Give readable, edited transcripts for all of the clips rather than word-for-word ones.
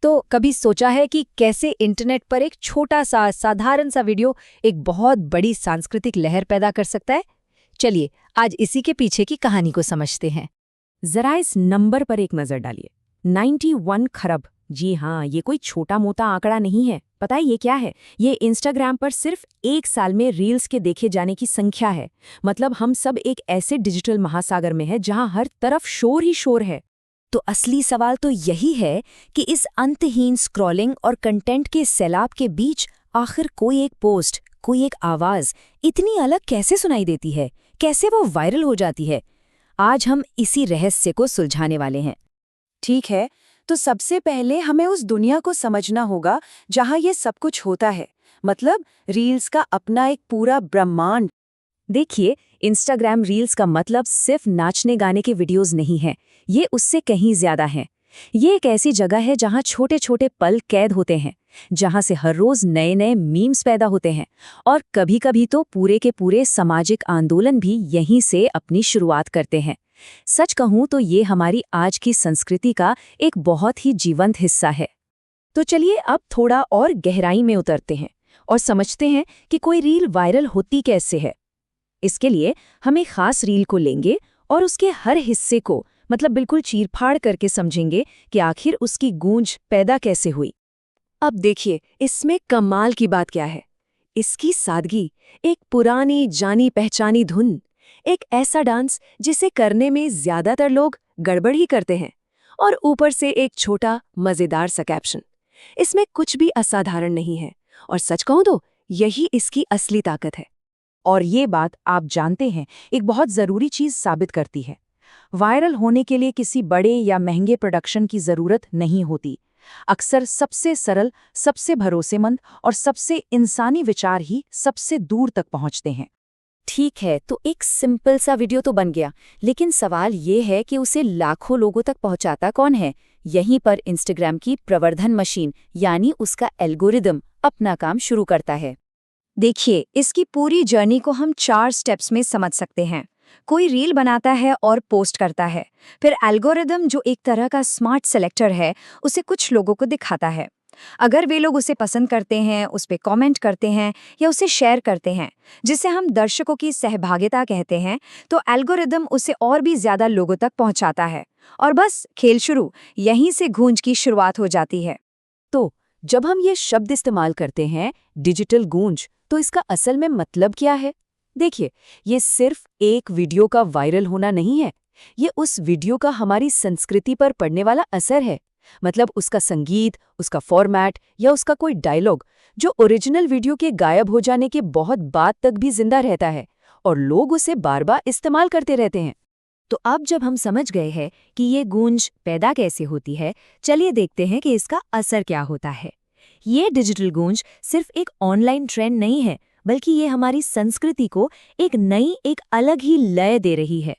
तो कभी सोचा है कि कैसे इंटरनेट पर एक छोटा सा साधारण सा वीडियो एक बहुत बड़ी सांस्कृतिक लहर पैदा कर सकता है? चलिए आज इसी के पीछे की कहानी को समझते हैं। जरा इस नंबर पर एक नजर डालिए। 91 खरब। जी हाँ, ये कोई छोटा मोटा आंकड़ा नहीं है। पता है ये क्या है? ये इंस्टाग्राम पर सिर्फ एक साल में रील्स के देखे जाने की संख्या है। मतलब हम सब एक ऐसे डिजिटल महासागर में हैं जहां हर तरफ शोर ही शोर है। तो असली सवाल तो यही है कि इस अंतहीन स्क्रॉलिंग और कंटेंट के सैलाब के बीच आखिर कोई एक पोस्ट, कोई एक आवाज इतनी अलग कैसे सुनाई देती है, कैसे वो वायरल हो जाती है। आज हम इसी रहस्य को सुलझाने वाले हैं। ठीक है, तो सबसे पहले हमें उस दुनिया को समझना होगा जहां ये सब कुछ होता है। मतलब रील्स का अपना एक पूरा ब्रह्मांड। देखिए, इंस्टाग्राम रील्स का मतलब सिर्फ नाचने गाने के वीडियोस नहीं है, ये उससे कहीं ज्यादा है। ये एक ऐसी जगह है जहां छोटे छोटे पल कैद होते हैं, जहां से हर रोज नए नए मीम्स पैदा होते हैं, और कभी कभी तो पूरे के पूरे सामाजिक आंदोलन भी यहीं से अपनी शुरुआत करते हैं। सच कहूं तो ये हमारी आज की संस्कृति का एक बहुत ही जीवंत हिस्सा है। तो चलिए अब थोड़ा और गहराई में उतरते हैं और समझते हैं कि कोई रील वायरल होती कैसे है। इसके लिए हम एक खास रील को लेंगे और उसके हर हिस्से को मतलब बिल्कुल चीरफाड़ करके समझेंगे कि आखिर उसकी गूंज पैदा कैसे हुई। अब देखिए, इसमें कमाल की बात क्या है। इसकी सादगी, एक पुरानी जानी पहचानी धुन, एक ऐसा डांस जिसे करने में ज्यादातर लोग गड़बड़ ही करते हैं, और ऊपर से एक छोटा मजेदार सा कैप्शन। इसमें कुछ भी असाधारण नहीं है, और सच कहूं तो यही इसकी असली ताकत है। और ये बात आप जानते हैं, एक बहुत जरूरी चीज साबित करती है। वायरल होने के लिए किसी बड़े या महंगे प्रोडक्शन की जरूरत नहीं होती। अक्सर सबसे सरल, सबसे भरोसेमंद और सबसे इंसानी विचार ही सबसे दूर तक पहुंचते हैं। ठीक है, तो एक सिंपल सा वीडियो तो बन गया, लेकिन सवाल ये है कि उसे लाखों लोगों तक पहुंचाता कौन है? यहीं पर इंस्टाग्राम की प्रवर्धन मशीन यानी उसका एल्गोरिदम अपना काम शुरू करता है। देखिए, इसकी पूरी जर्नी को हम 4 स्टेप्स में समझ सकते हैं। कोई रील बनाता है और पोस्ट करता है, फिर एल्गोरिदम जो एक तरह का स्मार्ट सेलेक्टर है, उसे कुछ लोगों को दिखाता है। अगर वे लोग उसे पसंद करते हैं, उस पे कमेंट करते हैं या उसे शेयर करते हैं, जिसे हम दर्शकों की सहभागिता कहते हैं, तो एल्गोरिदम उसे और भी ज्यादा लोगों तक पहुंचाता है। और बस खेल शुरू, यहीं से गूंज की शुरुआत हो जाती है। तो जब हम ये शब्द इस्तेमाल करते हैं, डिजिटल गूंज, तो इसका असल में मतलब क्या है? देखिए, ये सिर्फ एक वीडियो का वायरल होना नहीं है। ये उस वीडियो का हमारी संस्कृति पर पड़ने वाला असर है। मतलब उसका संगीत, उसका फॉर्मेट या उसका कोई डायलॉग जो ओरिजिनल वीडियो के गायब हो जाने के बहुत बाद तक भी जिंदा रहता है, और लोग उसे बार बार इस्तेमाल करते रहते हैं। तो अब जब हम समझ गए हैं कि ये गूंज पैदा कैसे होती है, चलिए देखते हैं कि इसका असर क्या होता है। ये डिजिटल गूंज सिर्फ एक ऑनलाइन ट्रेंड नहीं है, बल्कि ये हमारी संस्कृति को एक नई, एक अलग ही लय दे रही है।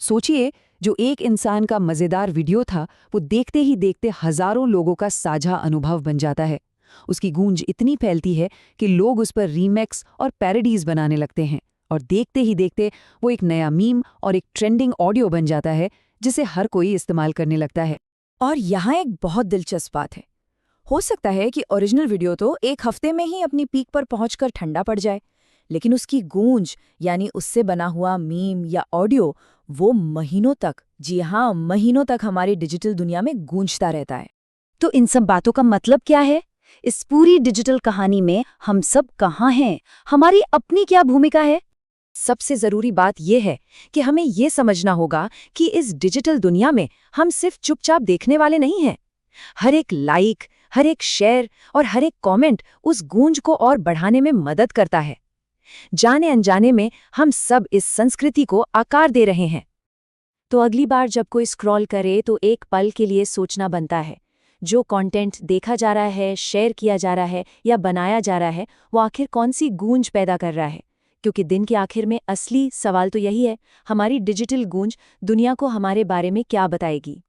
सोचिए, जो एक इंसान का मजेदार वीडियो था, वो देखते ही देखते हजारों लोगों का साझा अनुभव बन जाता है। उसकी गूंज इतनी फैलती है कि लोग उस पर रीमेक्स और पैरोडीज बनाने लगते हैं, और देखते ही देखते वो एक नया मीम और एक ट्रेंडिंग ऑडियो बन जाता है, जिसे हर कोई इस्तेमाल करने लगता है। और यहाँ एक बहुत दिलचस्प बात है। हो सकता है कि ओरिजिनल वीडियो तो एक हफ्ते में ही अपनी पीक पर पहुंचकर ठंडा पड़ जाए, लेकिन उसकी गूंज यानी उससे बना हुआ मीम या ऑडियो वो महीनों तक, जी हाँ, महीनों तक हमारी डिजिटल दुनिया में गूंजता रहता है। तो इन सब बातों का मतलब क्या है? इस पूरी डिजिटल कहानी में हम सब कहाँ हैं? हमारी अपनी क्या भूमिका है? सबसे जरूरी बात यह है कि हमें ये समझना होगा कि इस डिजिटल दुनिया में हम सिर्फ चुपचाप देखने वाले नहीं हैं। हर एक लाइक, हर एक शेयर और हर एक कमेंट उस गूंज को और बढ़ाने में मदद करता है। जाने अनजाने में हम सब इस संस्कृति को आकार दे रहे हैं। तो अगली बार जब कोई स्क्रॉल करे तो एक पल के लिए सोचना बनता है, जो कंटेंट देखा जा रहा है, शेयर किया जा रहा है या बनाया जा रहा है, वो आखिर कौन सी गूंज पैदा कर रहा है। क्योंकि दिन के आखिर में असली सवाल तो यही है, हमारी डिजिटल गूंज दुनिया को हमारे बारे में क्या बताएगी।